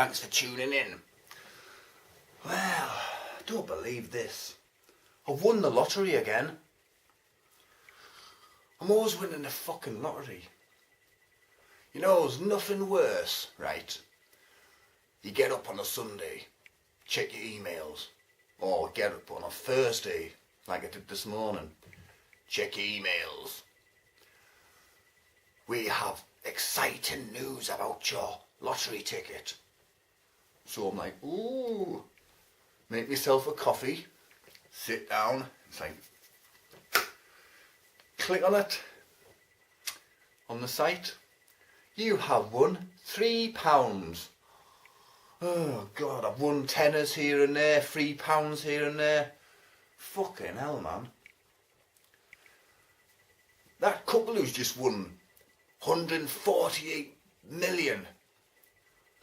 thanks for tuning in. Well, I don't believe this. I've won the lottery again. I'm always winning the fucking lottery. You know, there's nothing worse, right? You get up on a Sunday, check your emails, or get up on a Thursday, like I did this morning, check your emails. We have exciting news about your lottery ticket. So I'm like, ooh, make myself a coffee, sit down, it's like, click on it, on the site, you have won £3. Oh God, I've won tenors here and there, £3 here and there. Fucking hell, man. That couple who's just won 148 million.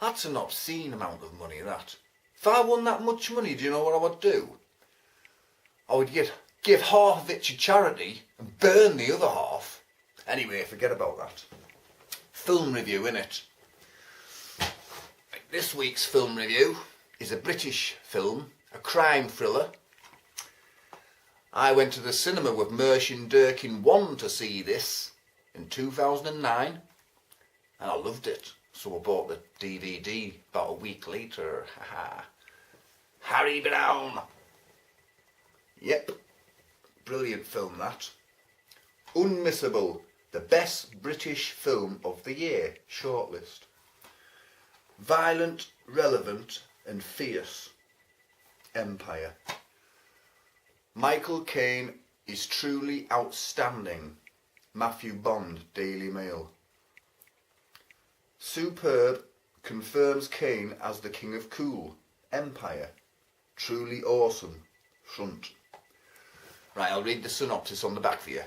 That's an obscene amount of money, that. If I won that much money, do you know what I would do? I would give half of it to charity and burn the other half. Anyway, forget about that. Film review, innit? This week's film review is a British film, a crime thriller. I went to the cinema with Mershon Durkin 1 to see this in 2009, and I loved it. So I bought the DVD about a week later. Haha. Harry Brown. Yep. Brilliant film, that. Unmissable. The best British film of the year. Shortlist. Violent, relevant and fierce. Empire. Michael Caine is truly outstanding. Matthew Bond, Daily Mail. Superb, confirms Caine as the King of Cool. Empire. Truly awesome. Front. Right, I'll read the synopsis on the back for you.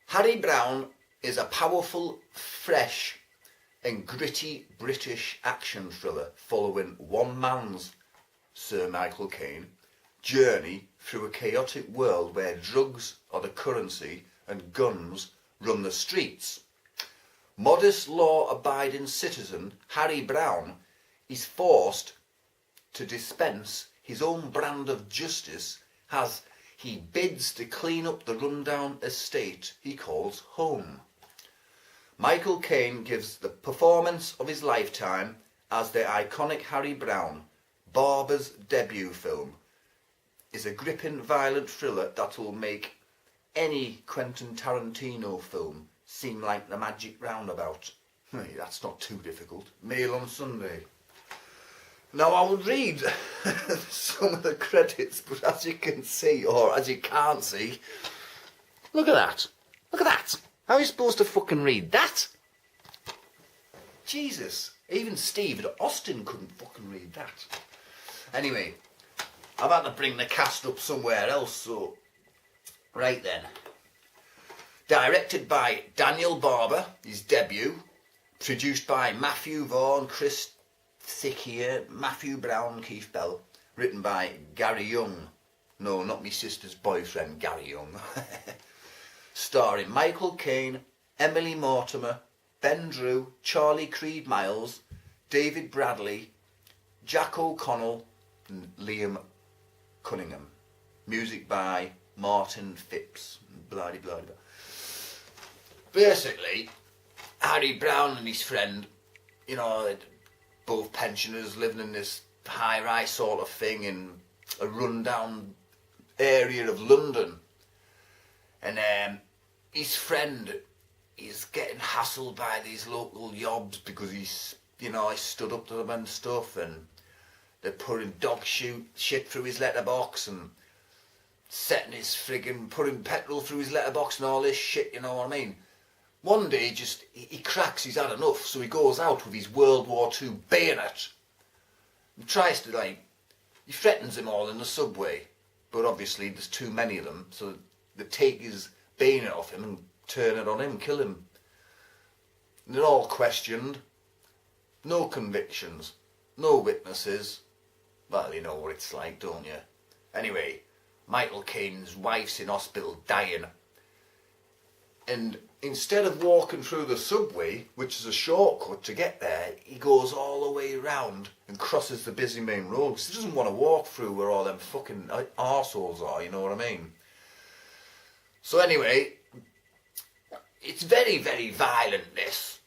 Harry Brown is a powerful, fresh and gritty British action thriller following one man's, Sir Michael Caine, journey through a chaotic world where drugs are the currency and guns run the streets. Modest law-abiding citizen Harry Brown is forced to dispense his own brand of justice as he bids to clean up the rundown estate he calls home. Michael Caine gives the performance of his lifetime as the iconic Harry Brown. Barber's debut film is a gripping, violent thriller that will make any Quentin Tarantino film seem like the magic roundabout. Hey, that's not too difficult. Mail on Sunday. Now I will read some of the credits, but as you can see, or as you can't see, look at that. Look at that. How are you supposed to fucking read that? Jesus, even Steve Austin couldn't fucking read that. Anyway, I've had to bring the cast up somewhere else, so... Right then. Directed by Daniel Barber, his debut. Produced by Matthew Vaughn, Chris Thickier, Matthew Brown, Keith Bell. Written by Gary Young. No, not my sister's boyfriend, Gary Young. Starring Michael Caine, Emily Mortimer, Ben Drew, Charlie Creed Miles, David Bradley, Jack O'Connell and Liam Cunningham. Music by Martin Phipps. Blah blah blah. Basically, Harry Brown and his friend, you know, both pensioners living in this high-rise sort of thing in a rundown area of London. And his friend is getting hassled by these local yobs because he's, you know, he stood up to them and stuff, and they're putting dog shit through his letterbox and setting his friggin' putting petrol through his letterbox and all this shit, you know what I mean? One day he cracks, he's had enough, so he goes out with his World War II bayonet. He tries to, he threatens them all in the subway, but obviously there's too many of them, so they take his bayonet off him and turn it on him, kill him. And they're all questioned, no convictions, no witnesses. Well, you know what it's like, don't you? Anyway, Michael Caine's wife's in hospital dying, and instead of walking through the subway, which is a shortcut to get there, he goes all the way around and crosses the busy main road because he doesn't want to walk through where all them fucking arseholes are, you know what I mean? So anyway, it's very, very violent, this.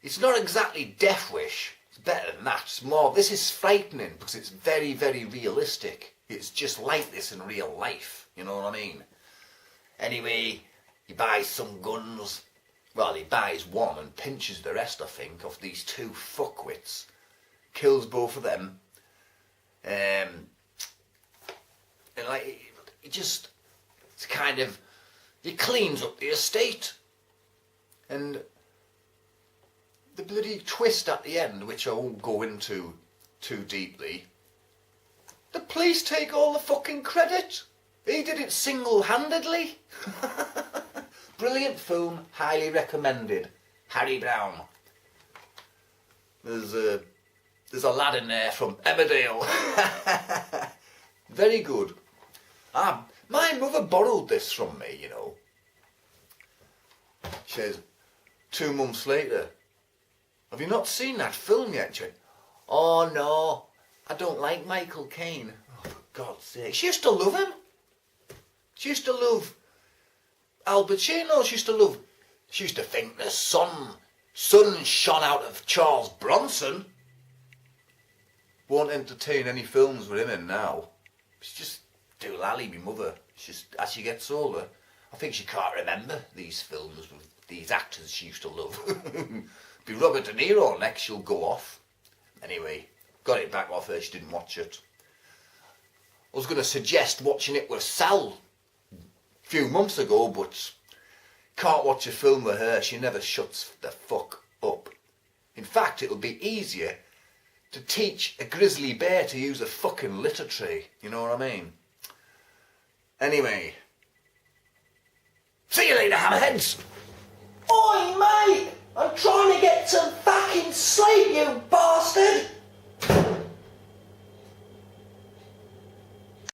It's not exactly Death Wish. It's better than that. It's more, this is frightening because it's very, very realistic. It's just like this in real life, you know what I mean? Anyway, he buys some guns. Well, he buys one and pinches the rest, I think, off these two fuckwits. Kills both of them. And like, it just, it's kind of, he cleans up the estate. And the bloody twist at the end, which I won't go into too deeply, the police take all the fucking credit. He did it single-handedly. Brilliant film, highly recommended. Harry Brown. There's a lad in there from Emmerdale. Very good. My mother borrowed this from me, you know. She says, 2 months later, have you not seen that film yet? She went, oh no, I don't like Michael Caine. Oh, for God's sake. She used to love him. She used to love Al Pacino. She used to think the sun shone out of Charles Bronson. Won't entertain any films with him in now. She's just doolally, my mother. She's, as she gets older, I think she can't remember these films with these actors she used to love. Be Robert De Niro next, she'll go off. Anyway, got it back off her, she didn't watch it. I was going to suggest watching it with Sal a few months ago, but can't watch a film with her, she never shuts the fuck up. In fact, it'll be easier to teach a grizzly bear to use a fucking litter tray, you know what I mean? Anyway, see you later, hammerheads! Oi, mate! I'm trying to get some fucking sleep, you bastard!